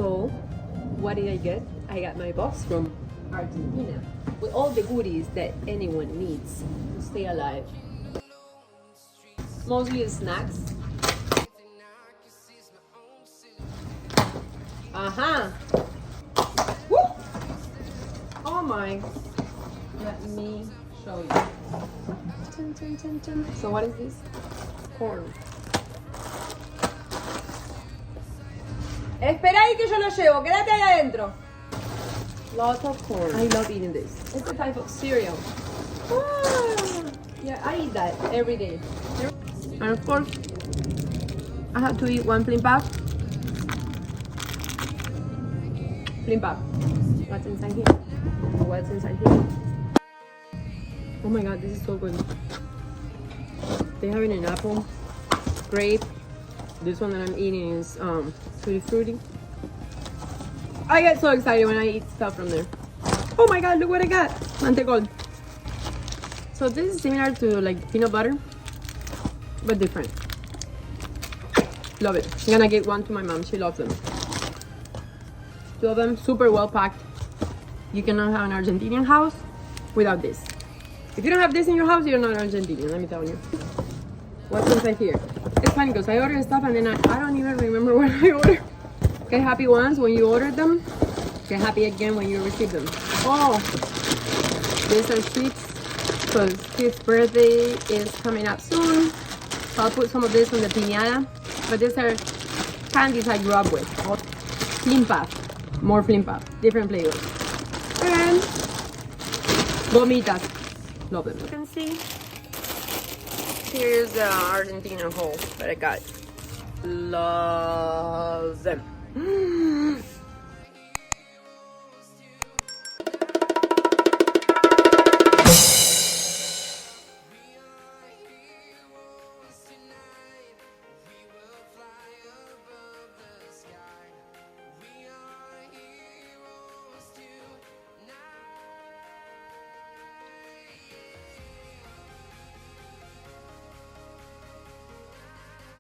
So, what did I get? I got my box from Argentina with all the goodies that anyone needs to stay alive. Mostly snacks. Woo! Oh my. Let me show you. Dun, dun, dun, dun. So what is this? Corn. Espera ahí que yo lo llevo, quédate ahí adentro. Lots of corn. I love eating this. It's a type of cereal. Ah, yeah, I eat that every day. And of course, I have to eat one flimpa. Flimpa. What's inside here? What's inside here? Oh my god, this is so good. They have it in apple, grape. This one that I'm eating is tutti frutti. I get so excited when I eat stuff from there. Oh my god, look what I got! Mantecol. So this is similar to like peanut butter, but different. Love it. I'm gonna get one to my mom. She loves them. 2 of them, super well packed. You cannot have an Argentinian house without this. If you don't have this in your house, you're not Argentinian, let me tell you. What's inside here? It's funny because I order stuff and then I don't even remember what I ordered. Get happy once when you order them. Get happy again when you receive them. Oh, these are sweets because his birthday is coming up soon. So I'll put some of this on the piñata. But these are candies I grew up with. Flimpa. More flimpa. Different flavors. And gomitas. Love them. You can see. Here's the Argentinian hole that I got. Love them.